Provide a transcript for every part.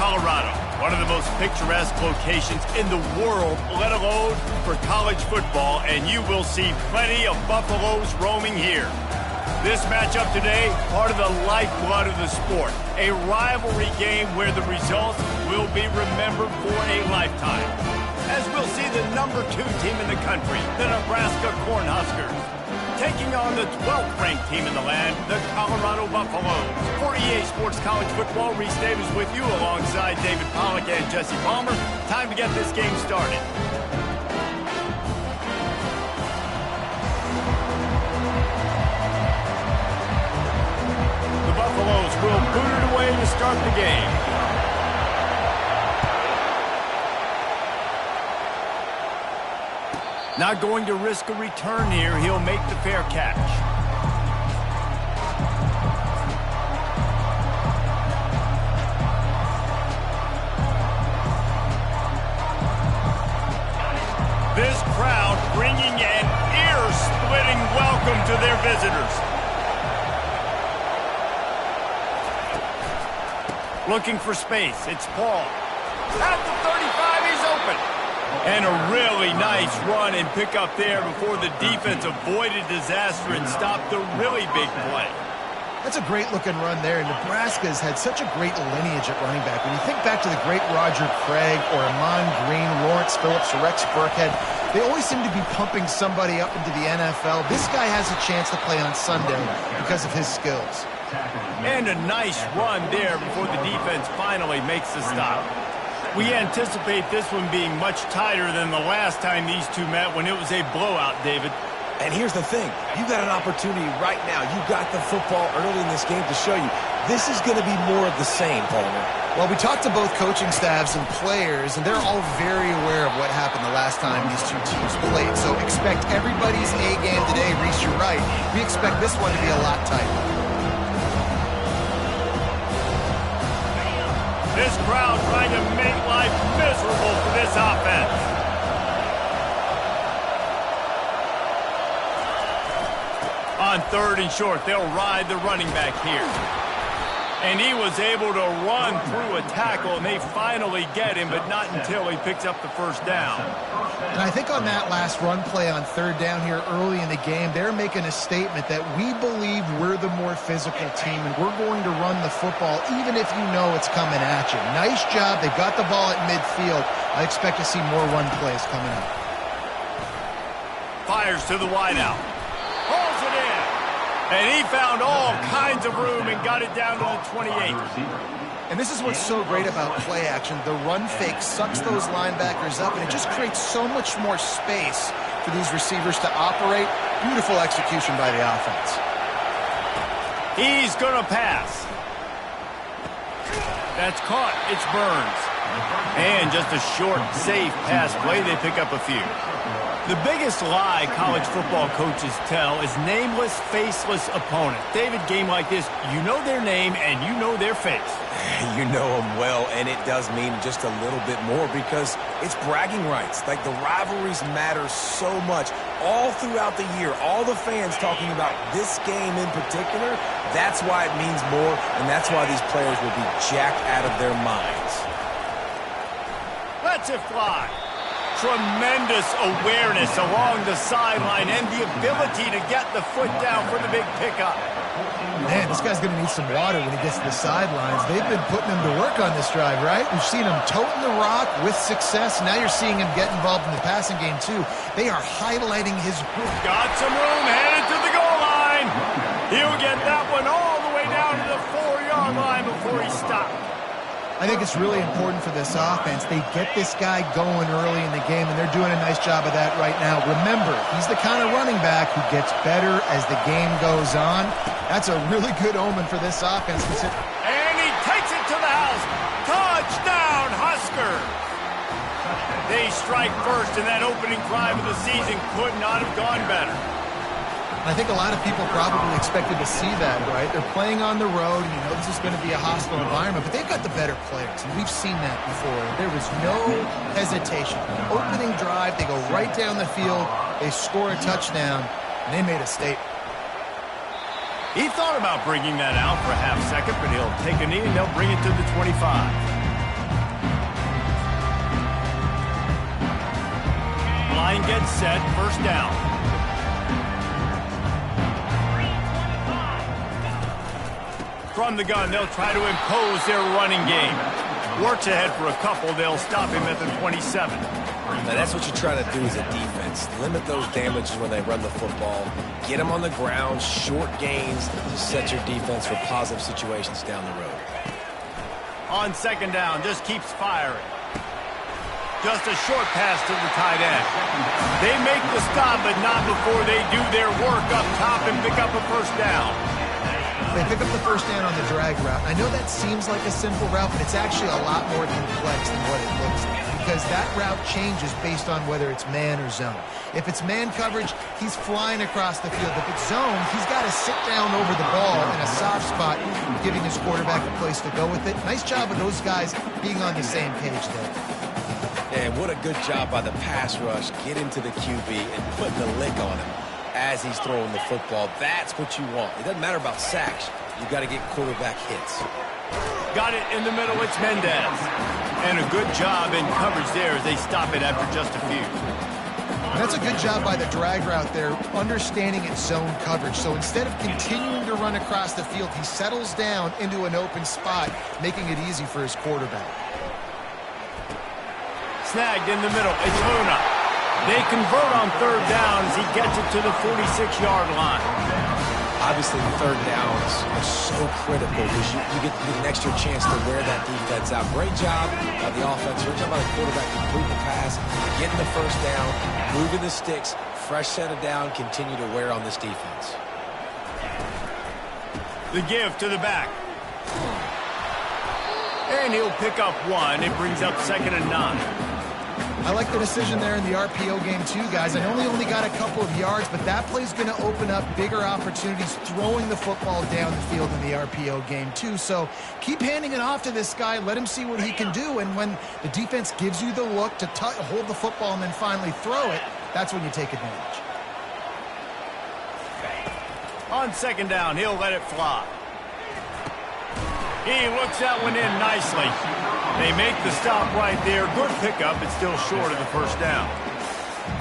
Colorado, one of the most picturesque locations in the world, let alone for college football, and you will see plenty of Buffaloes roaming here. This matchup today, part of the lifeblood of the sport, a rivalry game where the results will be remembered for a lifetime. As we'll see the number 2 team in the country, the Nebraska Cornhuskers, taking on the 12th ranked team in the land, the Colorado Buffaloes. For EA Sports College Football, Reese Davis with you alongside David Pollack and Jesse Palmer. Time to get this game started. The Buffaloes will boot it away to start the game. Not going to risk a return here. He'll make the fair catch. This crowd bringing an ear-splitting welcome to their visitors. Looking for space. It's Paul. At the 35, he's open. And a really nice run and pick up there before the defense avoided disaster and stopped the really big play. That's a great-looking run there. Nebraska's had such a great lineage at running back. When you think back to the great Roger Craig or Amon Green, Lawrence Phillips, or Rex Burkhead, they always seem to be pumping somebody up into the NFL. This guy has a chance to play on Sunday because of his skills. And a nice run there before the defense finally makes the stop. We anticipate this one being much tighter than the last time these two met when it was a blowout, David. And here's the thing. You got an opportunity right now. You got the football early in this game to show you. This is going to be more of the same, Palmer. Well, we talked to both coaching staffs and players, and they're all very aware of what happened the last time these two teams played. So expect everybody's A game today. Reese, you're right. We expect this one to be a lot tighter. This crowd trying to make life miserable for this offense. On 3rd and short, they'll ride the running back here. And he was able to run through a tackle, and they finally get him, but not until he picks up the first down. And I think on that last run play on 3rd down here early in the game, they're making a statement that we believe we're the more physical team, and we're going to run the football even if you know it's coming at you. Nice job. They got the ball at midfield. I expect to see more run plays coming up. Fires to the wideout. Pulls it in. And he found all kinds of room and got it down to the 28. And this is what's so great about play action. The run fake sucks those linebackers up, and it just creates so much more space for these receivers to operate. Beautiful execution by the offense. He's going to pass. That's caught. It's Burns. And just a short, safe pass play. They pick up a few. The biggest lie college football coaches tell is nameless, faceless opponents. David, game like this, you know their name and you know their face. You know them well, and it does mean just a little bit more because it's bragging rights. Like, the rivalries matter so much all throughout the year. All the fans talking about this game in particular, that's why it means more, and that's why these players will be jacked out of their minds. Lets it fly. Tremendous awareness along the sideline and the ability to get the foot down for the big pickup. Man, this guy's going to need some water when he gets to the sidelines. They've been putting him to work on this drive, right? We've seen him toting the rock with success. Now you're seeing him get involved in the passing game, too. They are highlighting his... Got some room, headed to the goal line. He'll get that one all the way down to the 4-yard line before he stopped. I think it's really important for this offense. They get this guy going early in the game, and they're doing a nice job of that right now. Remember, he's the kind of running back who gets better as the game goes on. That's a really good omen for this offense. And he takes it to the house. Touchdown, Husker! They strike first, and that opening drive of the season could not have gone better. I think a lot of people probably expected to see that, right? They're playing on the road. You know, this is going to be a hostile environment, but they've got the better players, and we've seen that before. There was no hesitation. Opening drive, they go right down the field, they score a touchdown, and they made a statement. He thought about bringing that out for a half second, but he'll take a knee and they'll bring it to the 25. line gets set, first down. From the gun, they'll try to impose their running game. Works ahead for a couple. They'll stop him at the 27. Now that's what you try to do as a defense. Limit those damages when they run the football. Get them on the ground, short gains to set your defense for positive situations down the road. On second down, just keeps firing. Just a short pass to the tight end. They make the stop, but not before they do their work up top and pick up a first down. They pick up the first down on the drag route. I know that seems like a simple route, but it's actually a lot more complex than what it looks like, because that route changes based on whether it's man or zone. If it's man coverage, he's flying across the field. If it's zone, he's got to sit down over the ball in a soft spot, giving his quarterback a place to go with it. Nice job of those guys being on the same page there. And what a good job by the pass rush. Get into the QB and putting the lick on him as he's throwing the football. That's what you want. It doesn't matter about sacks. You got to get quarterback hits. Got it in the middle. It's Mendez. And a good job in coverage there as they stop it after just a few. And that's a good job by the drag route there, understanding its zone coverage. So instead of continuing to run across the field, he settles down into an open spot, making it easy for his quarterback. Snagged in the middle. It's Luna. They convert on third down as he gets it to the 46-yard line. Obviously, third downs are so critical because you get an extra chance to wear that defense out. Great job by the offense. Great job by the quarterback completing the pass, getting the first down, moving the sticks, fresh set of down, continue to wear on this defense. The give to the back. And he'll pick up one. It brings up 2nd and 9. I like the decision there in the RPO game too, guys. I know they only got a couple of yards, but that play's going to open up bigger opportunities throwing the football down the field in the RPO game too. So keep handing it off to this guy. Let him see what he can do. And when the defense gives you the look to hold the football and then finally throw it, that's when you take advantage. On second down, he'll let it fly. He looks that one in nicely. They make the stop right there. Good pickup, but still short of the first down.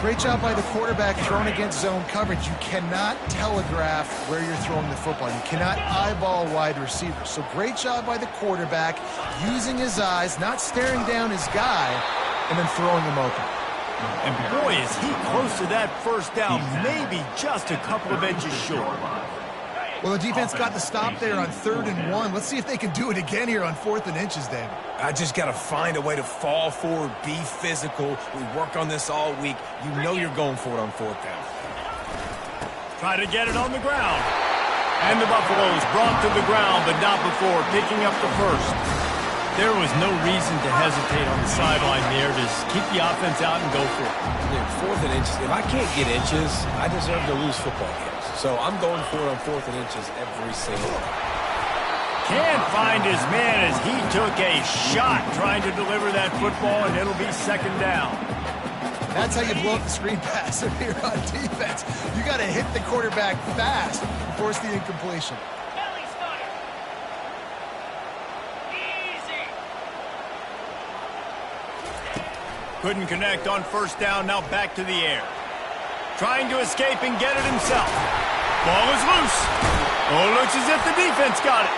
Great job by the quarterback thrown against zone coverage. You cannot telegraph where you're throwing the football. You cannot eyeball wide receivers. So great job by the quarterback using his eyes, not staring down his guy, and then throwing him open. And boy, is he close to that first down, maybe just a couple of inches short. Well, the defense got the stop there on 3rd and 1. Let's see if they can do it again here on 4th and inches, David. I just got to find a way to fall forward, be physical. We work on this all week. You know you're going for it on 4th down. Try to get it on the ground. And the Buffaloes brought to the ground, but not before picking up the first. There was no reason to hesitate on the sideline there. Just keep the offense out and go for it. Yeah, 4th and inches. If I can't get inches, I deserve to lose football games. So I'm going for it on 4th and inches every single time. Can't find his man as he took a shot trying to deliver that football, and it'll be 2nd down. That's how you blow up the screen pass if you're on defense. You got to hit the quarterback fast and force the incompletion. Couldn't connect on first down, now back to the air. Trying to escape and get it himself. Ball is loose. Oh, looks as if the defense got it.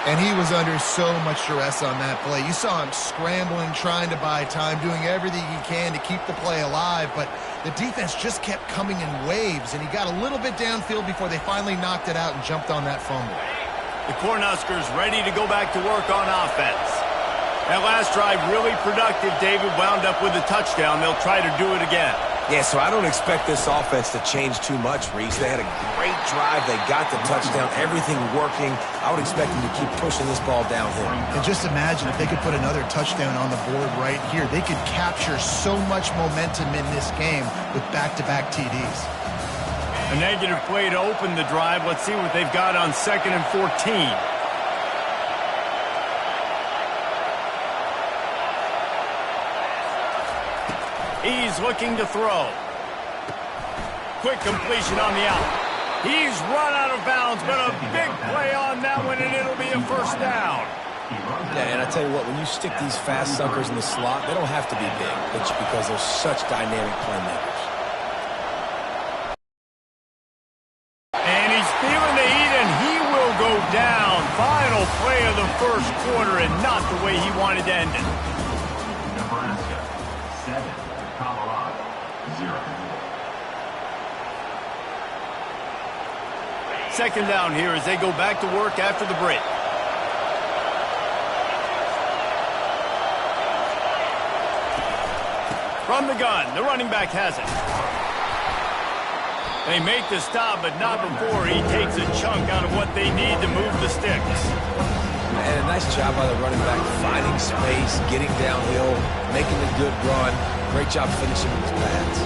And he was under so much duress on that play. You saw him scrambling, trying to buy time, doing everything he can to keep the play alive, but the defense just kept coming in waves, and he got a little bit downfield before they finally knocked it out and jumped on that fumble. The Cornhuskers ready to go back to work on offense. That last drive really productive. David wound up with a touchdown. They'll try to do it again. Yeah, so I don't expect this offense to change too much, Reese. They had a great drive. They got the touchdown. Everything working. I would expect them to keep pushing this ball downhill. And just imagine if they could put another touchdown on the board right here. They could capture so much momentum in this game with back-to-back TDs. A negative play to open the drive. Let's see what they've got on 2nd and 14. He's looking to throw. Quick completion on the out. He's run out of bounds, but a big play on that one, and it'll be a first down. Yeah, and I tell you what, when you stick these fast suckers in the slot, they don't have to be big, but because they're such dynamic playmakers. 7, Colorado, 0. Second down here as they go back to work after the break. From the gun, the running back has it. They make the stop, but not before he takes a chunk out of what they need to move the sticks. And a nice job by the running back, finding space, getting downhill, making a good run. Great job finishing with his pads.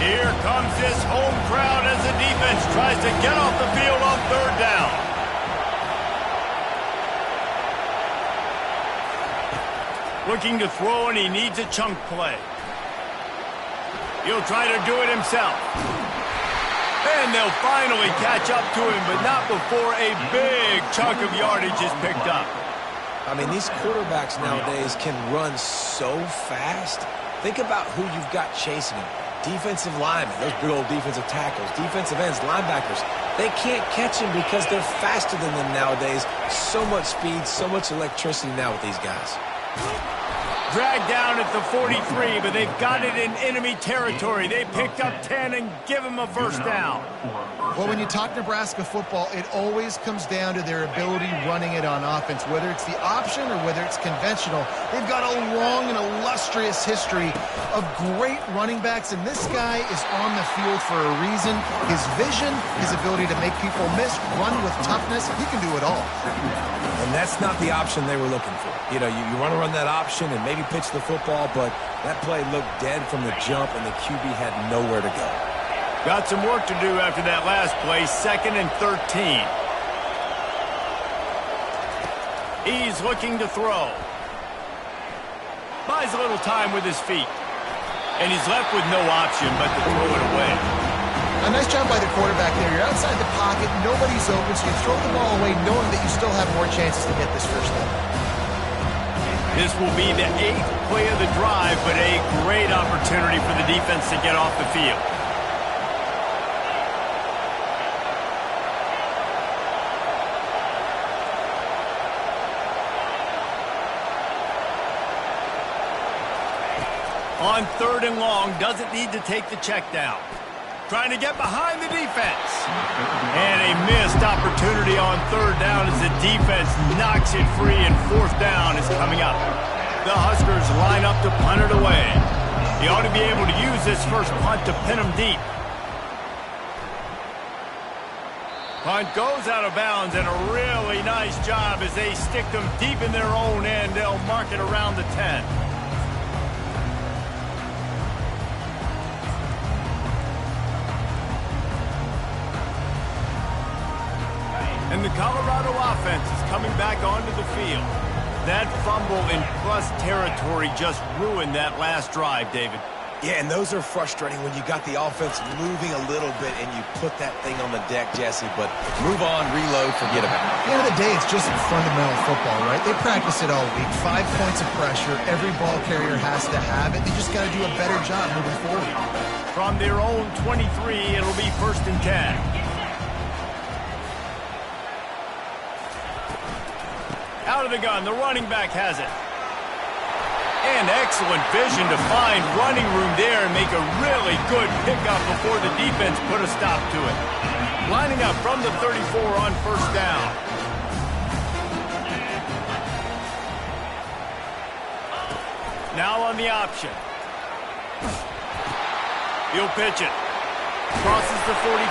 Here comes this home crowd as the defense tries to get off the field on third down. Looking to throw, and he needs a chunk play. He'll try to do it himself. And they'll finally catch up to him, but not before a big chunk of yardage is picked up. I mean, these quarterbacks nowadays can run so fast. Think about who you've got chasing him. Defensive linemen, those big old defensive tackles, defensive ends, linebackers. They can't catch him because they're faster than them nowadays. So much speed, so much electricity now with these guys. Dragged down at the 43, but they've got it in enemy territory. They picked up 10 and give him a first down. Well, when you talk Nebraska football, it always comes down to their ability running it on offense, whether it's the option or whether it's conventional. They've got a long and illustrious history of great running backs, and this guy is on the field for a reason. His vision, his ability to make people miss, run with toughness, he can do it all. And that's not the option they were looking for. You know, you want to run that option and maybe pitch the football, but that play looked dead from the jump, and the QB had nowhere to go. Got some work to do after that last play, 2nd and 13. He's looking to throw. Buys a little time with his feet. And he's left with no option but to throw it away. A nice job by the quarterback there. You're outside the pocket, nobody's open, so you throw the ball away knowing that you still have more chances to get this first down. This will be the 8th play of the drive, but a great opportunity for the defense to get off the field. On 3rd and long, doesn't need to take the check down. Trying to get behind the defense. And a missed opportunity on 3rd down as the defense knocks it free, and 4th down is coming up. The Huskers line up to punt it away. He ought to be able to use this first punt to pin them deep. Punt goes out of bounds, and a really nice job as they stick them deep in their own end. They'll mark it around the 10. And the Colorado offense is coming back onto the field. That fumble in plus territory just ruined that last drive, David. Yeah, and those are frustrating when you got the offense moving a little bit and you put that thing on the deck, Jesse. But move on, reload, forget about it. At the end of the day, it's just fundamental football, right? They practice it all week. 5 points of pressure. Every ball carrier has to have it. They just got to do a better job moving forward. From their own 23, it'll be 1st and 10. Out of the gun, the running back has it. And excellent vision to find running room there and make a really good pickup before the defense put a stop to it. Lining up from the 34 on 1st down. Now on the option. He'll pitch it. Crosses the 45.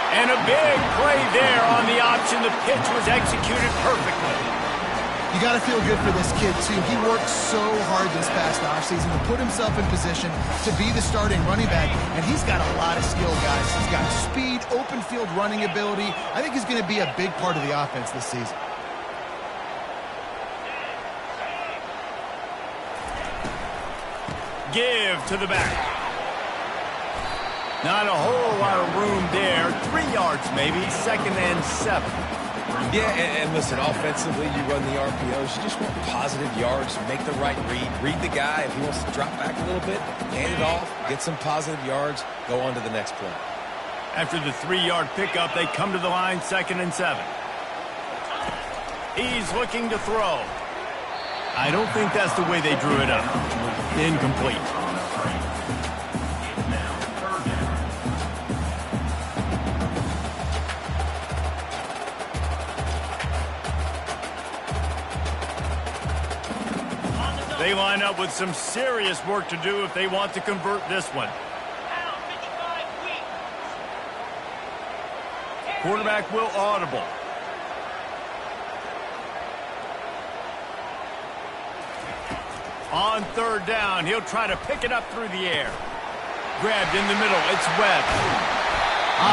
And a big play there on the option. The pitch was executed perfectly. You got to feel good for this kid, too. He worked so hard this past offseason to put himself in position to be the starting running back, and he's got a lot of skill, guys. He's got speed, open field running ability. I think he's going to be a big part of the offense this season. Give to the back. Not a whole lot of room there. 3 yards maybe, 2nd and 7. Yeah, and listen, offensively, you run the RPOs. You just want positive yards, make the right read the guy. If he wants to drop back a little bit, hand it off, get some positive yards, go on to the next play. After the 3-yard pickup, they come to the line, 2nd and 7. He's looking to throw. I don't think that's the way they drew it up. Incomplete. They line up with some serious work to do if they want to convert this one. Quarterback will audible. On third down, he'll try to pick it up through the air. Grabbed in the middle, it's Webb.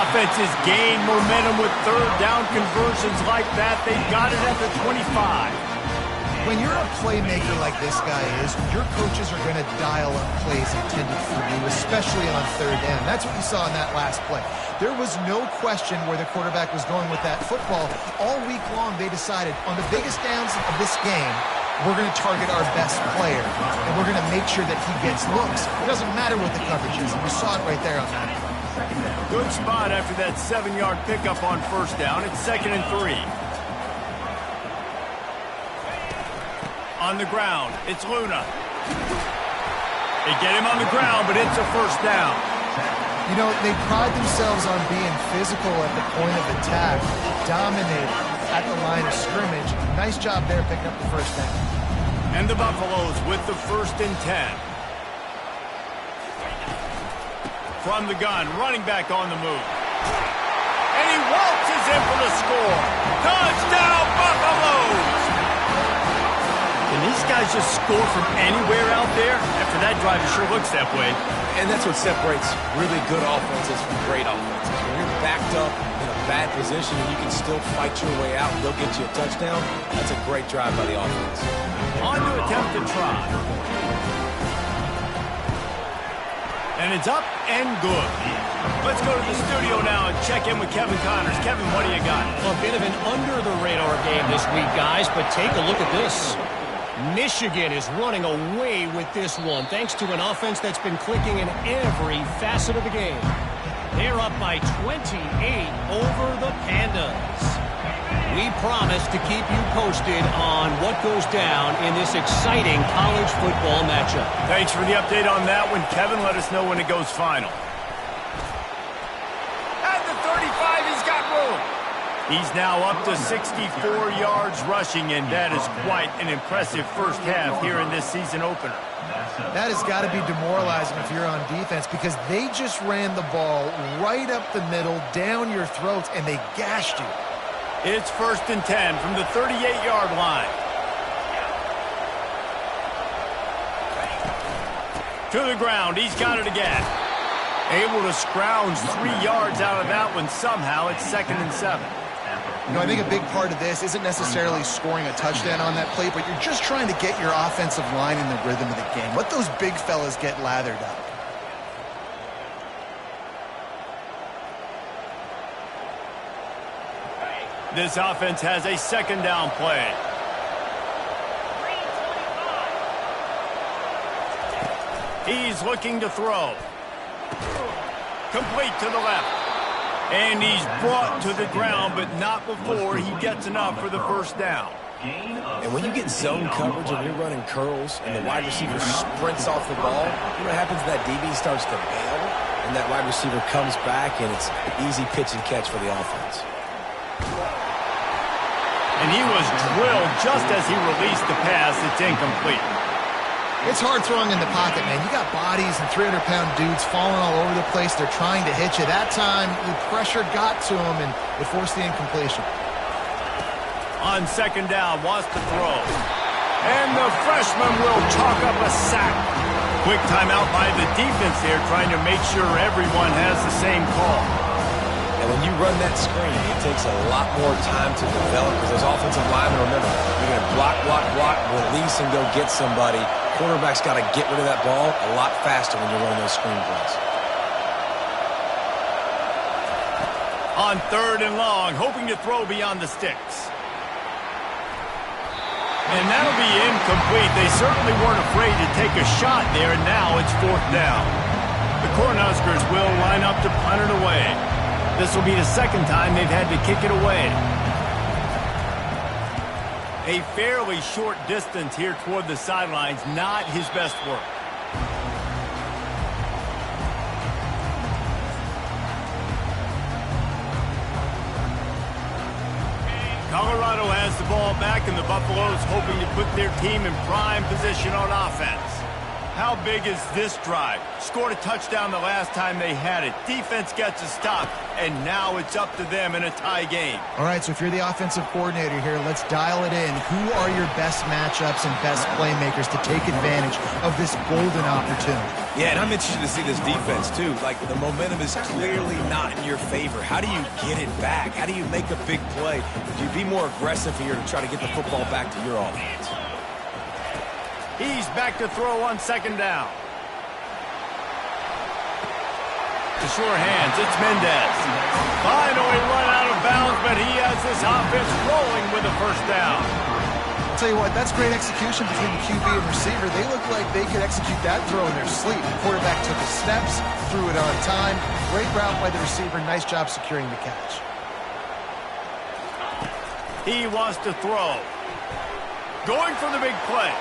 Offenses gain momentum with third down conversions like that. They got it at the 25. When you're a playmaker like this guy is, your coaches are going to dial up plays intended for you, especially on third down. That's what you saw in that last play. There was no question where the quarterback was going with that football. All week long, they decided on the biggest downs of this game, we're going to target our best player, and we're going to make sure that he gets looks. It doesn't matter what the coverage is, and we saw it right there on that. Good spot after that 7-yard pickup on first down. It's 2nd and 3. On the ground, it's Luna. They get him on the ground, but it's a first down. You know, they pride themselves on being physical at the point of attack, dominating at the line of scrimmage. Nice job there picking up the first down. And the Buffaloes with the 1st and 10. From the gun, running back on the move. And he waltzes in for the score. Touchdown, Buffaloes! Can these guys just score from anywhere out there? After that drive, it sure looks that way. And that's what separates really good offenses from great offenses. When you're backed up in a bad position and you can still fight your way out and they'll get you a touchdown, that's a great drive by the offense. On to attempt to try. And it's up and good. Let's go to the studio now and check in with Kevin Connors. Kevin, what do you got? Well, a bit of an under-the-radar game this week, guys, but take a look at this. Michigan is running away with this one, thanks to an offense that's been clicking in every facet of the game. They're up by 28 over the Pandas. We promise to keep you posted on what goes down in this exciting college football matchup. Thanks for the update on that one, Kevin. Let us know when it goes final. At the 35, he's got room. He's now up to 64 yards rushing, and that is quite an impressive first half here in this season opener. That has got to be demoralizing if you're on defense because they just ran the ball right up the middle, down your throats, and they gashed you. It's 1st and 10 from the 38-yard line. To the ground, he's got it again. Able to scrounge 3 yards out of that one somehow. It's 2nd and 7. You know, I think a big part of this isn't necessarily scoring a touchdown on that play, but you're just trying to get your offensive line in the rhythm of the game. Let those big fellas get lathered up. This offense has a 2nd down play. He's looking to throw. Complete to the left. And he's brought to the ground, but not before he gets enough for the first down. And when you get zone coverage and you're running curls and the wide receiver sprints off the ball, you know what happens? That DB starts to bail, and that wide receiver comes back, and it's an easy pitch and catch for the offense. And he was drilled just as he released the pass. It's incomplete. It's hard throwing in the pocket, man. You got bodies and 300-pound dudes falling all over the place. They're trying to hit you. That time, the pressure got to him, and it forced the incompletion. On 2nd down, wants to throw. And the freshman will chalk up a sack. Quick timeout by the defense there, trying to make sure everyone has the same call. And when you run that screen, it takes a lot more time to develop because those offensive linemen, remember, you're going to block, release, and go get somebody. Quarterback's got to get rid of that ball a lot faster when you're running those screen plays. On 3rd and long, hoping to throw beyond the sticks. And that'll be incomplete. They certainly weren't afraid to take a shot there, and now it's 4th down. The Cornhuskers will line up to punt it away. This will be the 2nd time they've had to kick it away. A fairly short distance here toward the sidelines, not his best work. Colorado has the ball back, and the Buffaloes hoping to put their team in prime position on offense. How big is this drive? Scored a touchdown the last time they had it. Defense gets a stop, and now it's up to them in a tie game. All right, so if you're the offensive coordinator here, let's dial it in. Who are your best matchups and best playmakers to take advantage of this golden opportunity? Yeah, and I'm interested to see this defense, too. Like, the momentum is clearly not in your favor. How do you get it back? How do you make a big play? Do you be more aggressive here to try to get the football back to your offense? He's back to throw on second down. To sure hands, it's Mendez. Finally run out of bounds, but he has this offense rolling with a first down. I'll tell you what, that's great execution between the QB and receiver. They look like they could execute that throw in their sleep. The quarterback took his steps, threw it on time. Great route by the receiver. Nice job securing the catch. He wants to throw. Going for the big play.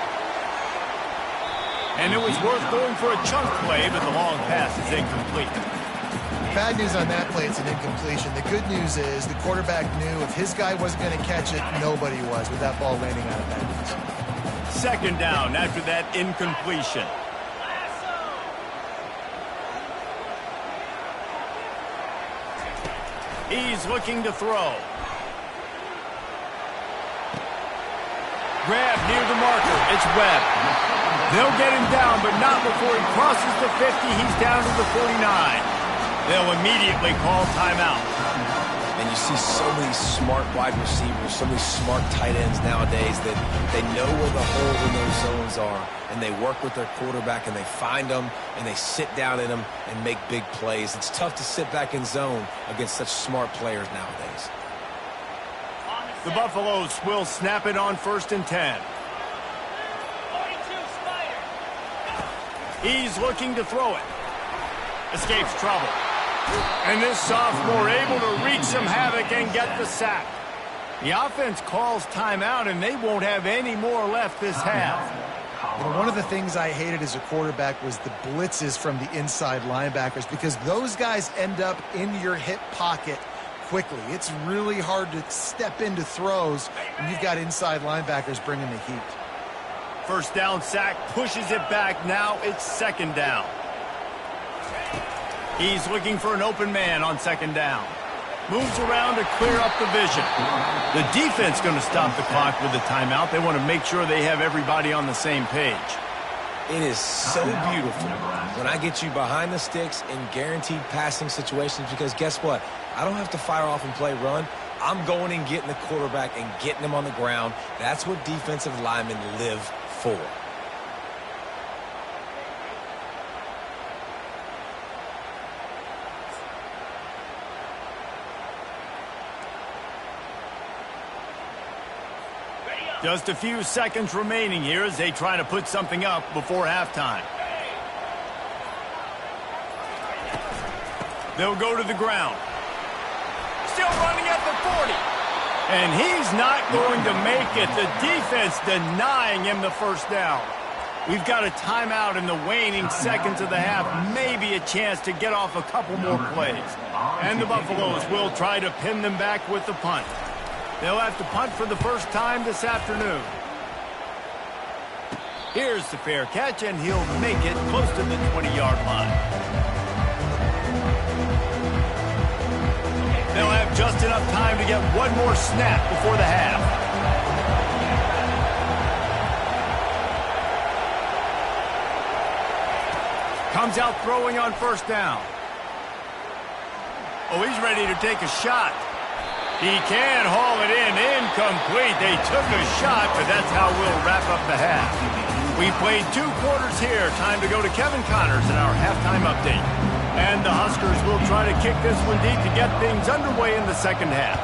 And it was worth going for a chunk play, but the long pass is incomplete. Bad news on that play, it's an incompletion. The good news is the quarterback knew if his guy wasn't going to catch it, nobody was with that ball landing out of bounds. Second down after that incompletion. He's looking to throw. Grab near the marker. It's Webb. They'll get him down, but not before he crosses the 50. He's down to the 49. They'll immediately call timeout. And you see so many smart wide receivers, so many smart tight ends nowadays that they know where the holes in those zones are, and they work with their quarterback, and they find them, and they sit down in them and make big plays. It's tough to sit back in zone against such smart players nowadays. The Buffaloes will snap it on 1st and 10. He's looking to throw it. Escapes trouble. And this sophomore able to wreak some havoc and get the sack. The offense calls timeout, and they won't have any more left this half. You know, one of the things I hated as a quarterback was the blitzes from the inside linebackers, because those guys end up in your hip pocket quickly. It's really hard to step into throws when you've got inside linebackers bringing the heat. First down sack, pushes it back. Now it's second down. He's looking for an open man on second down. Moves around to clear up the vision. The defense going to stop the clock with a timeout. They want to make sure they have everybody on the same page. It is so beautiful when I get you behind the sticks in guaranteed passing situations, because guess what? I don't have to fire off and play run. I'm going and getting the quarterback and getting him on the ground. That's what defensive linemen live for. Just a few seconds remaining here as they try to put something up before halftime. They'll go to the ground. Still running at the 40. And he's not going to make it. The defense denying him the first down. We've got a timeout in the waning seconds of the half. Maybe a chance to get off a couple more plays. And the Buffaloes will try to pin them back with the punt. They'll have to punt for the first time this afternoon. Here's the fair catch, and he'll make it close to the 20-yard line. They'll have just enough time to get one more snap before the half. Comes out throwing on first down. Oh, he's ready to take a shot. He can haul it in. Incomplete. They took a shot, but that's how we'll wrap up the half. We played 2 quarters here. Time to go to Kevin Connors in our halftime update. And the Huskers will try to kick this one deep to get things underway in the second half.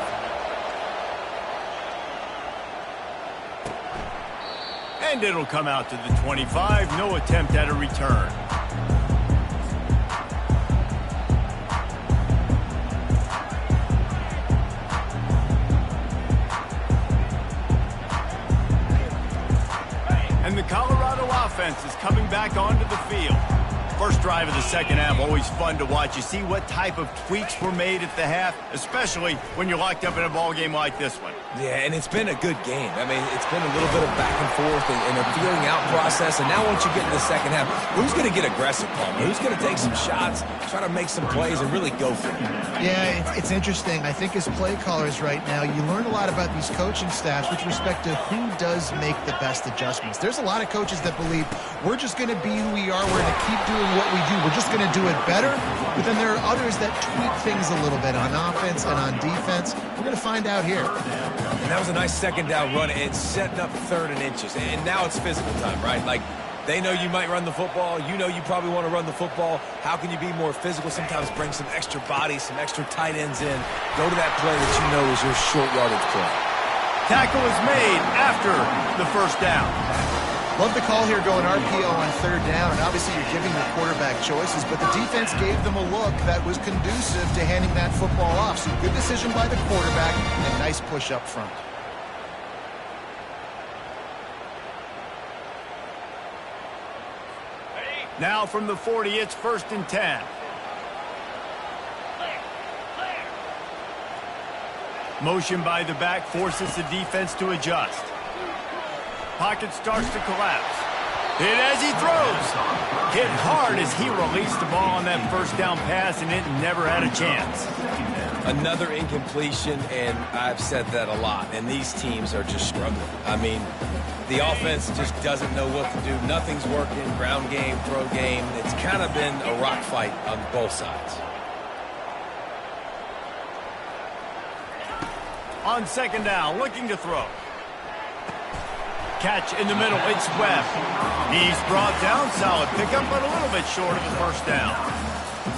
And it'll come out to the 25. No attempt at a return. offense is coming back onto the field. First drive of the second half, always fun to watch. You see what type of tweaks were made at the half, especially when you're locked up in a ball game like this one. Yeah, and it's been a good game. I mean, it's been a little bit of back and forth and a feeling out process. And now once you get into the second half, who's going to get aggressive, Palmer? Who's going to take some shots, try to make some plays, and really go for it? Yeah, it's interesting. I think as play callers right now, you learn a lot about these coaching staffs with respect to who does make the best adjustments. There's a lot of coaches that believe we're just going to be who we are. We're going to keep doing what we do. We're just going to do it better. But then there are others that tweak things a little bit on offense and on defense. We're going to find out here. And that was a nice second down run and setting up 3rd and inches. And now it's physical time, right? Like, they know you might run the football. You know you probably want to run the football. How can you be more physical? Sometimes bring some extra bodies, some extra tight ends in. Go to that play that you know is your short yardage play. Tackle is made after the first down. Love the call here going RPO on 3rd down, and obviously you're giving your quarterback choices, but the defense gave them a look that was conducive to handing that football off. So good decision by the quarterback and nice push up front. Now from the 40, it's 1st and 10. Motion by the back forces the defense to adjust. Pocket starts to collapse. Hit as he throws. Hit hard as he released the ball on that first down pass, and it never had a chance. Another incompletion, and I've said that a lot, and these teams are just struggling. I mean, the offense just doesn't know what to do. Nothing's working, ground game, throw game. It's kind of been a rock fight on both sides. On 2nd down, looking to throw. Catch in the middle, it's Webb. He's brought down, solid pickup, but a little bit short of the first down.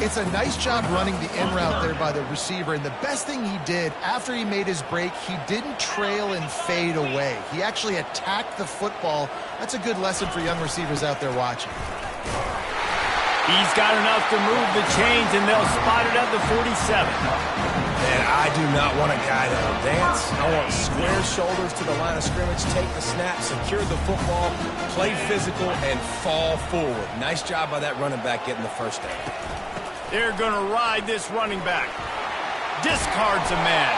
It's a nice job running the in route there by the receiver, and the best thing he did after he made his break, he didn't trail and fade away. He actually attacked the football. That's a good lesson for young receivers out there watching. He's got enough to move the chains, and they'll spot it at the 47. And I do not want a guy that'll dance. I want square shoulders to the line of scrimmage, take the snap, secure the football, play physical, and fall forward. Nice job by that running back getting the first down. They're going to ride this running back. Discards a man.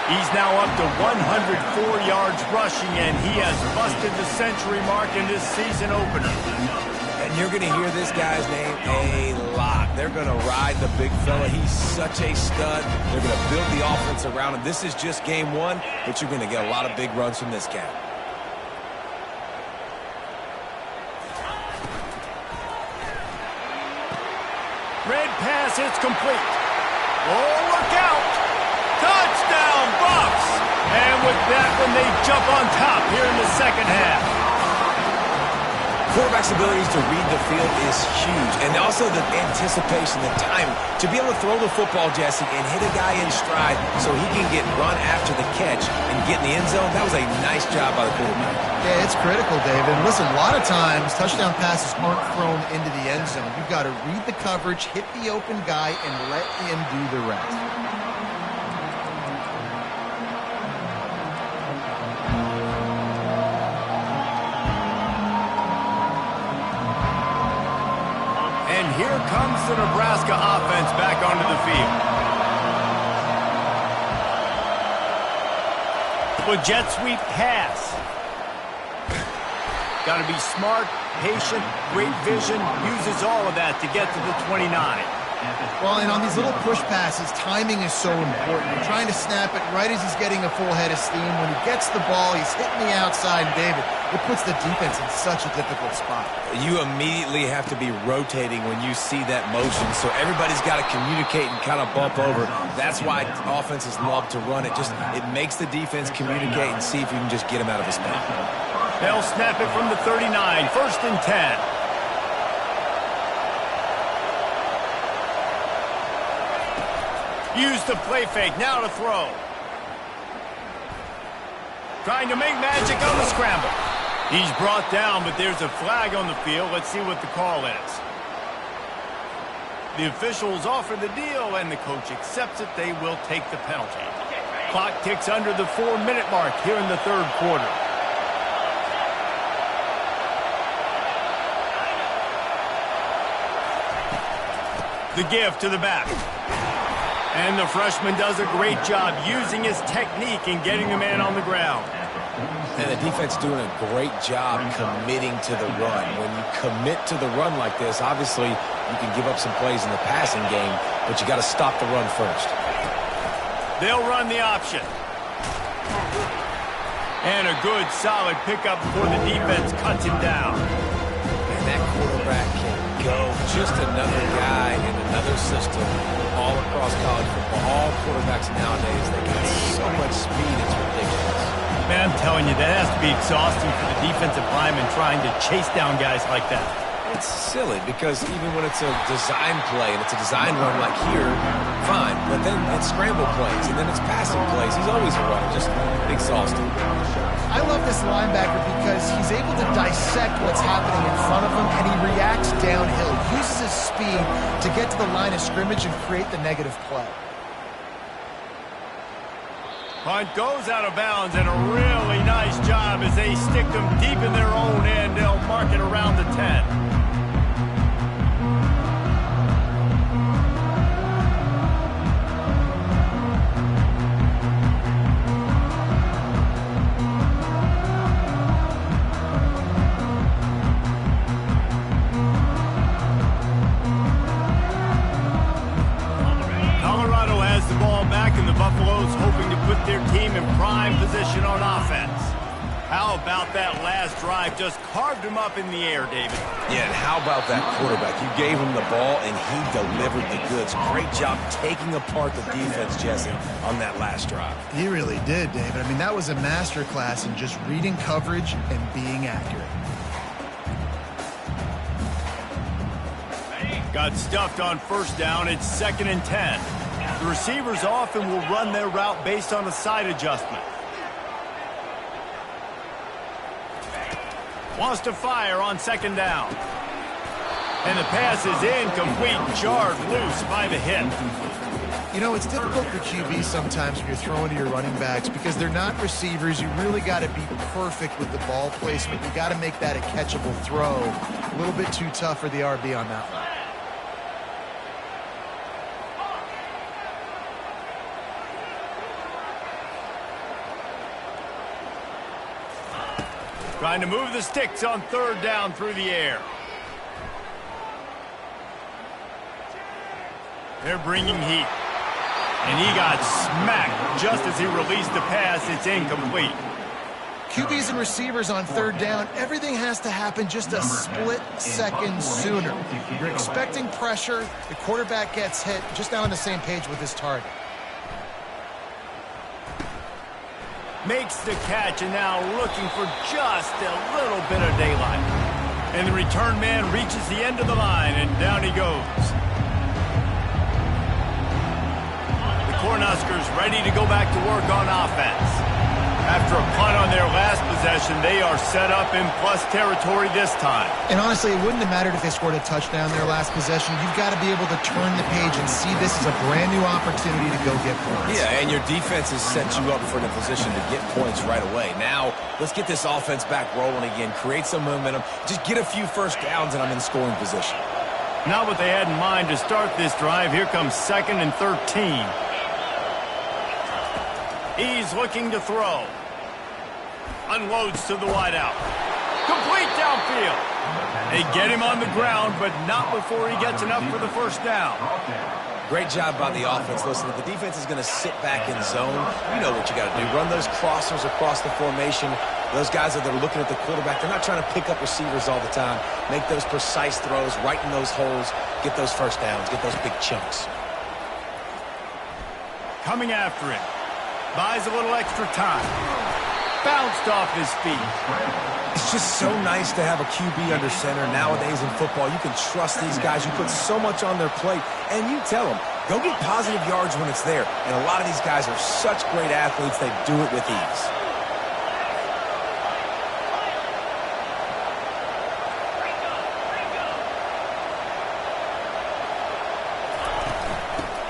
He's now up to 104 yards rushing, and he has busted the century mark in this season opener. And you're going to hear this guy's name a lot. They're going to ride the big fella. He's such a stud. They're going to build the offense around him. This is just game 1, but you're going to get a lot of big runs from this cat. Red pass, it's complete. Oh, look out. Touchdown, Bucks. And with that one, they jump on top here in the second half. Quarterback's abilities to read the field is huge, and also the anticipation, the time to be able to throw the football, Jesse, and hit a guy in stride so he can get run after the catch and get in the end zone. That was a nice job by the quarterback. Yeah, it's critical, David. And listen, a lot of times touchdown passes aren't thrown into the end zone. You've got to read the coverage, hit the open guy, and let him do the rest. Here comes the Nebraska offense back onto the field. With jet sweep pass. Got to be smart, patient, great vision, uses all of that to get to the 29. Well, and on these little push passes, timing is so important. You're trying to snap it right as he's getting a full head of steam. When he gets the ball, he's hitting the outside, and David, it puts the defense in such a difficult spot. You immediately have to be rotating when you see that motion, so everybody's got to communicate and kind of bump over. That's why offenses love to run it. It makes the defense communicate and see if you can just get him out of his spot. They'll snap it from the 39, 1st and 10. Use the play fake, now to throw. Trying to make magic on the scramble. He's brought down, but there's a flag on the field. Let's see what the call is. The officials offer the deal, and the coach accepts it. They will take the penalty. Clock ticks under the 4-minute mark here in the third quarter. The give to the back. And the freshman does a great job using his technique and getting the man on the ground. And the defense doing a great job committing to the run. When you commit to the run like this, obviously you can give up some plays in the passing game, but you got to stop the run first. They'll run the option. And a good, solid pickup before the defense cuts him down. And that quarterback can go. Just another guy in another system all across college football. All quarterbacks nowadays, they got so much speed, it's ridiculous. Man, I'm telling you, that has to be exhausting for the defensive lineman trying to chase down guys like that. It's silly because even when it's a design play and it's a design run like here, fine. But then it's scramble plays and then it's passing plays. He's always a runner, just exhausting. I love this linebacker because he's able to dissect what's happening in front of him, and he reacts downhill, uses his speed to get to the line of scrimmage and create the negative play. Punt goes out of bounds, and a really nice job as they stick them deep in their own end. They'll mark it around the 10. Their team in prime position on offense. How about that last drive? Just carved him up in the air, David. Yeah, and how about that quarterback? You gave him the ball, and he delivered the goods. Great job taking apart the defense, Jesse, on that last drive. He really did, David. I mean, that was a masterclass in just reading coverage and being accurate. Got stuffed on first down. It's 2nd and 10. The receivers often will run their route based on a side adjustment. Wants to fire on 2nd down. And the pass is incomplete, jarred loose by the hit. You know, it's difficult for QB sometimes when you're throwing to your running backs because they're not receivers. You really got to be perfect with the ball placement. You got to make that a catchable throw. A little bit too tough for the RB on that one. Trying to move the sticks on 3rd down through the air. They're bringing heat. And he got smacked just as he released the pass. It's incomplete. QBs and receivers on 3rd down, everything has to happen just a split second sooner. You're expecting pressure. The quarterback gets hit. Just not on the same page with his target. Makes the catch, and now looking for just a little bit of daylight. And the return man reaches the end of the line, and down he goes. The Cornhuskers ready to go back to work on offense. After a punt on their last possession, they are set up in plus territory this time. And honestly, it wouldn't have mattered if they scored a touchdown their last possession. You've got to be able to turn the page and see this as a brand new opportunity to go get points. Yeah, and your defense has set you up for the position to get points right away. Now, let's get this offense back rolling again, create some momentum, just get a few first downs, and I'm in scoring position. Not what they had in mind to start this drive. Here comes 2nd and 13. He's looking to throw. Unloads to the wideout. Complete downfield. They get him on the ground, but not before he gets enough for the first down. Great job by the offense. Listen, if the defense is going to sit back in zone, you know what you got to do. Run those crossers across the formation. Those guys that are looking at the quarterback, they're not trying to pick up receivers all the time. Make those precise throws, right in those holes, get those first downs, get those big chunks. Coming after him. Buys a little extra time. Bounced off his feet. It's just so nice to have a QB under center nowadays in football. You can trust these guys. You put so much on their plate, and you tell them, go get positive yards when it's there. And a lot of these guys are such great athletes, they do it with ease.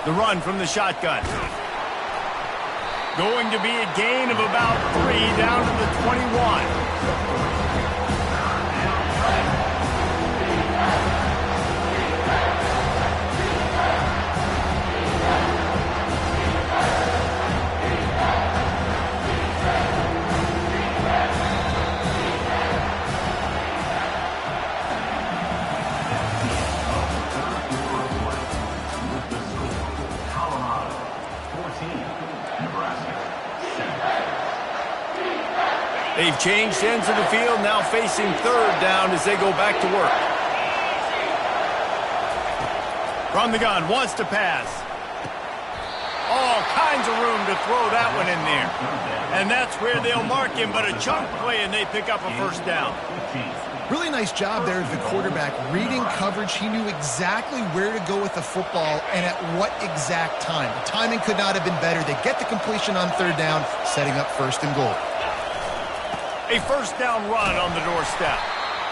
The run from the shotgun. Going to be a gain of about 3 down to the 21. They've changed ends of the field, now facing third down as they go back to work. From the gun, wants to pass. All kinds of room to throw that one in there. And that's where they'll mark him, but a chunk play, and they pick up a first down. Really nice job there of the quarterback. Reading coverage, he knew exactly where to go with the football and at what exact time. The timing could not have been better. They get the completion on third down, setting up first and goal. A first down run on the doorstep.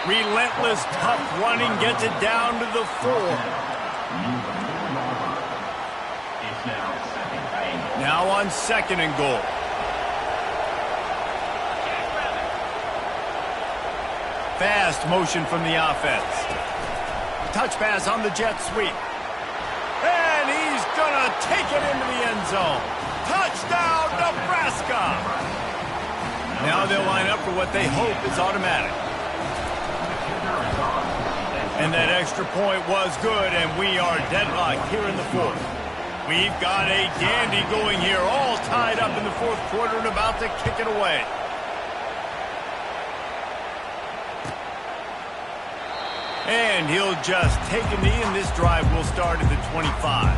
Relentless, tough running gets it down to the 4. Now on second and goal. Fast motion from the offense. Touch pass on the jet sweep. And he's going to take it into the end zone. Touchdown, Nebraska! Now they'll line up for what they hope is automatic. And that extra point was good, and we are deadlocked here in the 4th. We've got a dandy going here, all tied up in the 4th quarter and about to kick it away. And he'll just take a knee, and this drive will start at the 25.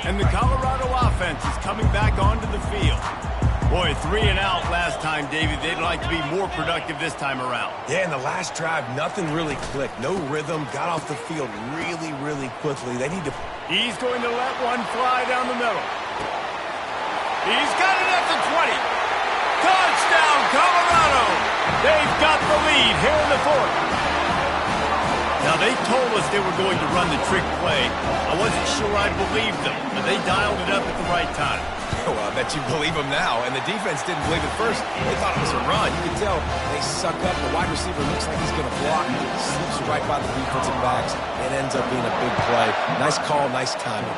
And the Colorado offense is coming back onto the field. Boy, 3 and out last time, Davey. They'd like to be more productive this time around. Yeah, in the last drive, nothing really clicked. No rhythm, got off the field really, really quickly. They need to... He's going to let one fly down the middle. He's got it at the 20. Touchdown, Colorado! They've got the lead here in the 4th. Now, they told us they were going to run the trick play. I wasn't sure I believed them, but they dialed it up at the right time. Well, I bet you believe them now. And the defense didn't believe it first. They thought it was a run. You can tell they suck up. The wide receiver looks like he's going to block. Slips right by the defensive backs. It ends up being a big play. Nice call, nice timing.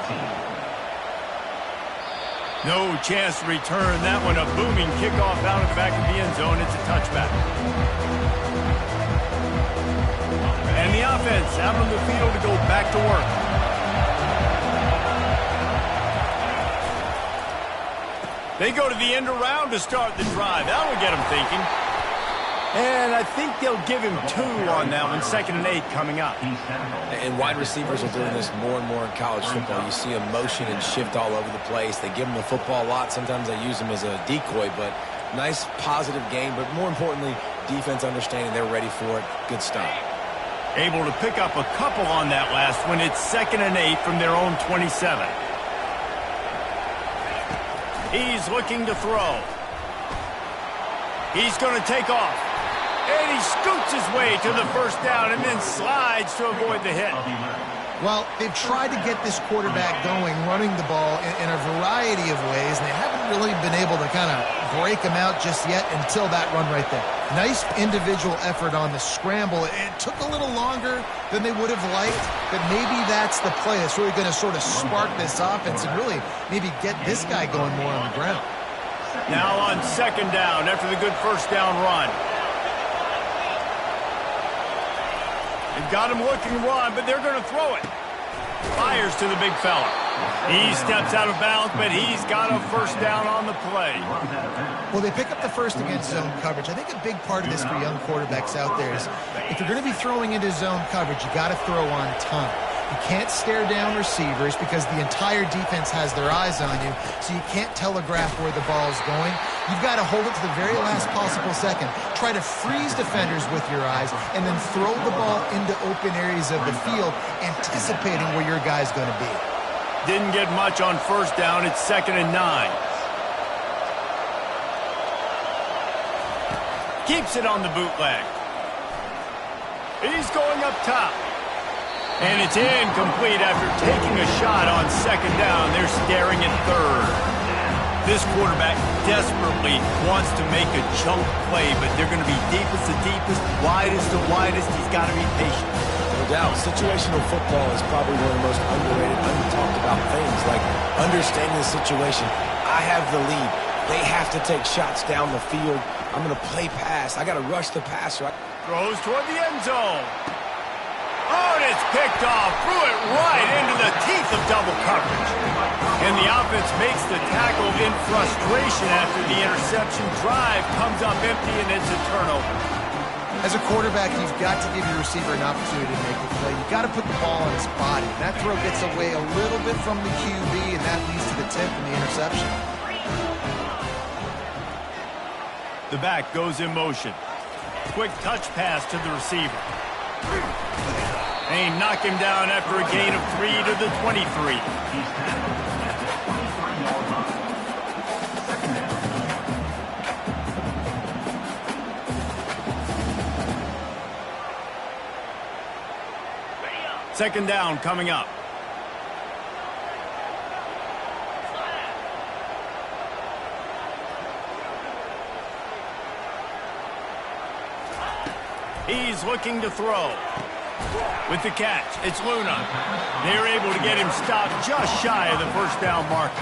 No chance to return that one. A booming kickoff out of the back of the end zone. It's a touchback. And the offense out on the field to go back to work. They go to the end around to start the drive. That will get them thinking. And I think they'll give him 2 on that one. 2nd and 8 coming up. And wide receivers are doing this more and more in college football. You see them motion and shift all over the place. They give them the football a lot. Sometimes they use them as a decoy, but nice positive game. But more importantly, defense understanding they're ready for it. Good stop. Able to pick up a couple on that last one. It's 2nd and 8 from their own 27. He's looking to throw. He's going to take off. And he scoots his way to the first down and then slides to avoid the hit. Well, they've tried to get this quarterback going, running the ball in a variety of ways, and they haven't really been able to kind of break him out just yet until that run right there. Nice individual effort on the scramble. It took a little longer than they would have liked, but maybe that's the play that's really going to sort of spark this offense and really maybe get this guy going more on the ground. Now on 2nd down after the good first down run. They've got him looking run, but they're going to throw it. Fires to the big fella. He steps out of bounds, but he's got a first down on the play. Well, they pick up the first against zone coverage. I think a big part of this for young quarterbacks out there is if you're going to be throwing into zone coverage, you got to throw on time. You can't stare down receivers because the entire defense has their eyes on you, so you can't telegraph where the ball is going. You've got to hold it to the very last possible second. Try to freeze defenders with your eyes and then throw the ball into open areas of the field, anticipating where your guy's going to be. Didn't get much on first down. It's 2nd and 9. Keeps it on the bootleg. He's going up top. And it's incomplete after taking a shot on 2nd down. They're staring at 3rd. This quarterback desperately wants to make a chunk play, but they're going to be deepest to deepest, widest to widest. He's got to be patient. No doubt. Situational football is probably one of the most underrated, under-talked about things, like understanding the situation. I have the lead. They have to take shots down the field. I'm going to play pass. I got to rush the passer. Throws toward the end zone. Oh, and it's picked off. Threw it right into the teeth of double coverage. And the offense makes the tackle in frustration after the interception. Drive comes up empty, and it's a turnover. As a quarterback, you've got to give your receiver an opportunity to make a play. You've got to put the ball on his body. That throw gets away a little bit from the QB, and that leads to the tip and the interception. The back goes in motion. Quick touch pass to the receiver. They knock him down after a gain of 3 to the 23. Second down coming up. He's looking to throw. With the catch, it's Luna. They're able to get him stopped just shy of the first down marker.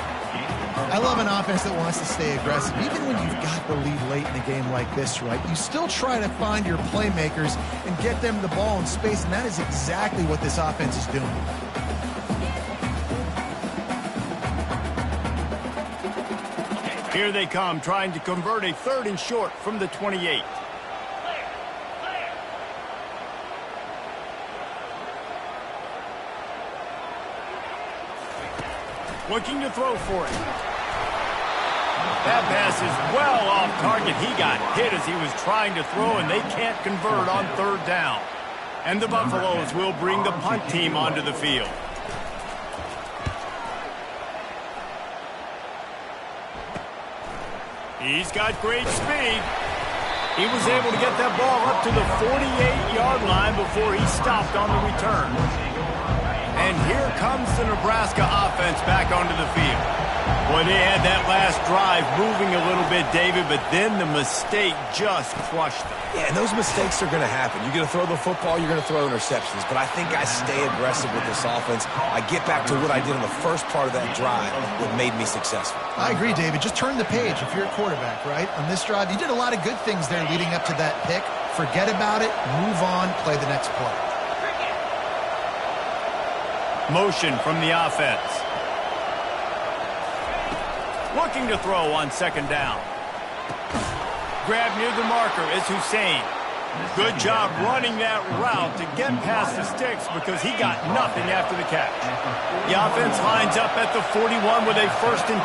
I love an offense that wants to stay aggressive. Even when you've got the lead late in a game like this, right, you still try to find your playmakers and get them the ball in space, and that is exactly what this offense is doing. Here they come, trying to convert a 3rd and short from the 28. Looking to throw for it. That pass is well off target. He got hit as he was trying to throw, and they can't convert on 3rd down. And the Buffaloes will bring the punt team onto the field. He's got great speed. He was able to get that ball up to the 48-yard line before he stopped on the return. And here comes the Nebraska offense back onto the field. Boy, they had that last drive moving a little bit, David, but then the mistake just crushed them. Yeah, and those mistakes are going to happen. You're going to throw the football, you're going to throw interceptions. But I think I stay aggressive with this offense. I get back to what I did in the first part of that drive that made me successful. I agree, David. Just turn the page if you're a quarterback, right? On this drive, you did a lot of good things there leading up to that pick. Forget about it, move on, play the next play. Motion from the offense. Looking to throw on 2nd down. Grab near the marker is Hussein. Good job running that route to get past the sticks because he got nothing after the catch. The offense lines up at the 41 with a 1st and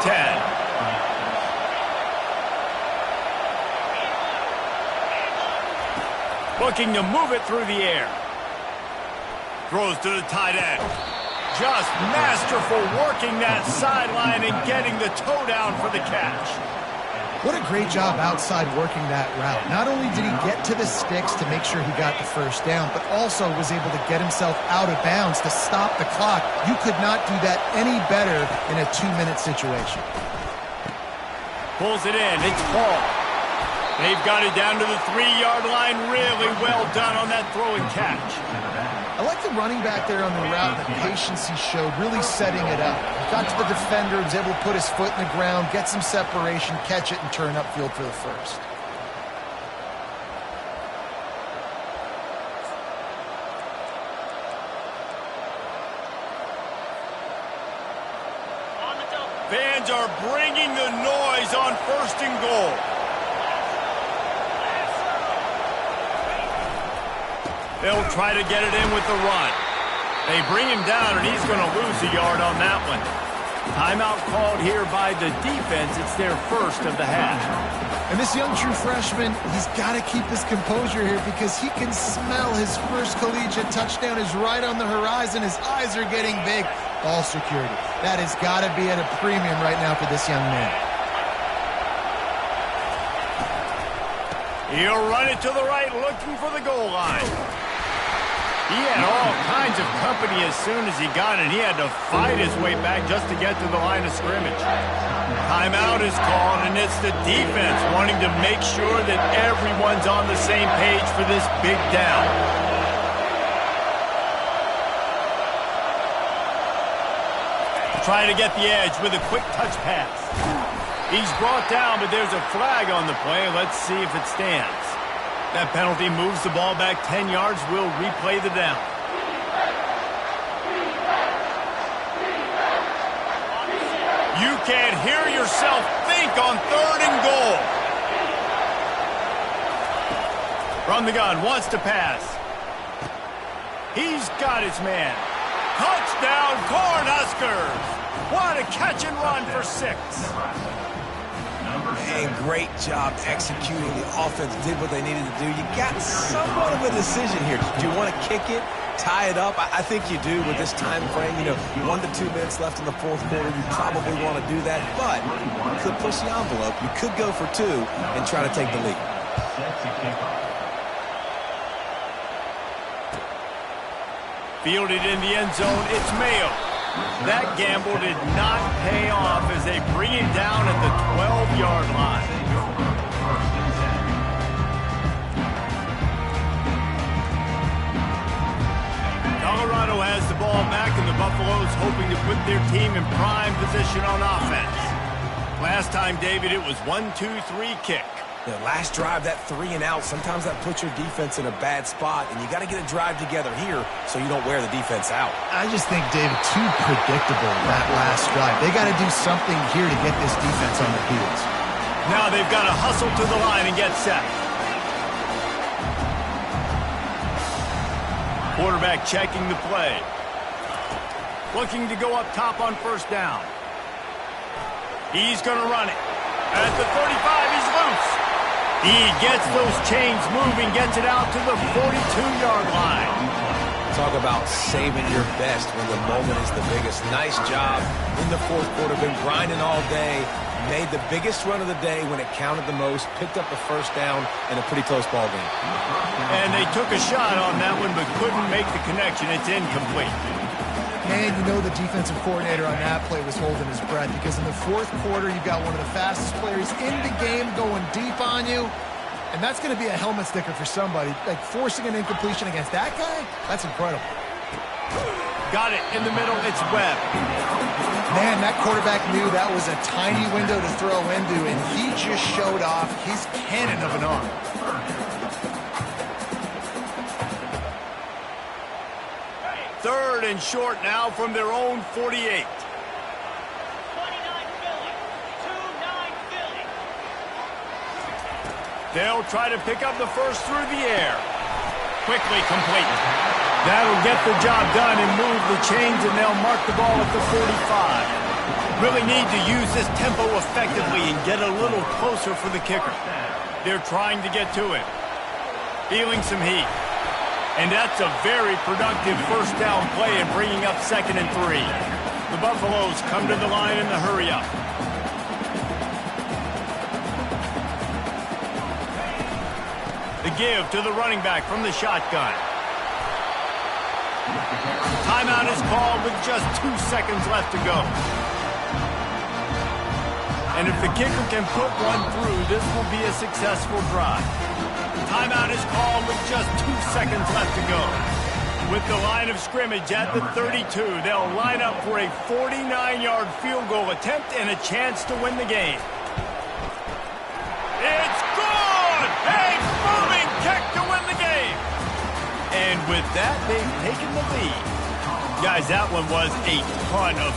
10. Looking to move it through the air. Throws to the tight end. Just masterful working that sideline and getting the toe down for the catch. What a great job outside working that route. Not only did he get to the sticks to make sure he got the 1st down, but also was able to get himself out of bounds to stop the clock. You could not do that any better in a 2-minute situation. Pulls it in. It's Paul. They've got it down to the 3-yard line. Really well done on that throw and catch. I like the running back there on the route, the patience he showed, really setting it up. He got to the defender, was able to put his foot in the ground, get some separation, catch it, and turn upfield for the 1st. Fans are bringing the noise on 1st and goal. They'll try to get it in with the run. They bring him down, and he's going to lose a yard on that one. Timeout called here by the defense. It's their 1st of the half. And this young true freshman, he's got to keep his composure here because he can smell his first collegiate touchdown is right on the horizon. His eyes are getting big. Ball security. That has got to be at a premium right now for this young man. He'll run it to the right, looking for the goal line. He had all kinds of company as soon as he got it. He had to fight his way back just to get to the line of scrimmage. Timeout is called, and it's the defense wanting to make sure that everyone's on the same page for this big down. Trying to get the edge with a quick touch pass. He's brought down, but there's a flag on the play. Let's see if it stands. That penalty moves the ball back 10 yards. We'll replay the down. can't hear yourself think on 3rd and goal. From the gun, wants to pass. He's got his man. Touchdown, Cornhuskers! What a catch and run for 6. And great job executing. The offense did what they needed to do. You got somewhat of a decision here. Do you want to kick it, tie it up? I think you do with this time frame. 1 to 2 minutes left in the 4th quarter. You probably want to do that, but you could push the envelope. You could go for 2 and try to take the lead. Fielded in the end zone, it's Mayo. That gamble did not pay off as they bring him down at the 12-yard line. Colorado has the ball back, and the Buffaloes hoping to put their team in prime position on offense. Last time, David, it was 1-2-3 kick. The last drive, that 3 and out, sometimes that puts your defense in a bad spot, and you got to get a drive together here so you don't wear the defense out. I just think, David, too predictable that last drive. They got to do something here to get this defense on their heels. Now they've got to hustle to the line and get set. Quarterback checking the play. Looking to go up top on 1st down. He's going to run it. At the 35, he's loose. He gets those chains moving, gets it out to the 42-yard line. Talk about saving your best when the moment is the biggest. Nice job in the 4th quarter. Been grinding all day. Made the biggest run of the day when it counted the most. Picked up the 1st down in a pretty close ball game. And they took a shot on that one but couldn't make the connection. It's incomplete. And the defensive coordinator on that play was holding his breath because in the 4th quarter, you've got one of the fastest players in the game going deep on you. And that's going to be a helmet sticker for somebody. Like forcing an incompletion against that guy, that's incredible. Got it in the middle. It's Webb. Man, that quarterback knew that was a tiny window to throw into, and he just showed off his cannon of an arm. Third and short now from their own 48. 29 Philly. 2-9 Philly. They'll try to pick up the first through the air. Quickly complete. That'll get the job done and move the chains, and they'll mark the ball at the 45. Really need to use this tempo effectively and get a little closer for the kicker. They're trying to get to it. Feeling some heat. And that's a very productive 1st down play and bringing up 2nd and 3. The Buffaloes come to the line in the hurry-up. The give to the running back from the shotgun. Timeout is called with just 2 seconds left to go. And if the kicker can put one through, this will be a successful drive. Timeout is called with just 2 seconds left to go. With the line of scrimmage at the 32, they'll line up for a 49-yard field goal attempt and a chance to win the game. It's good! A booming kick to win the game! And with that, they've taken the lead. Guys, that one was a ton of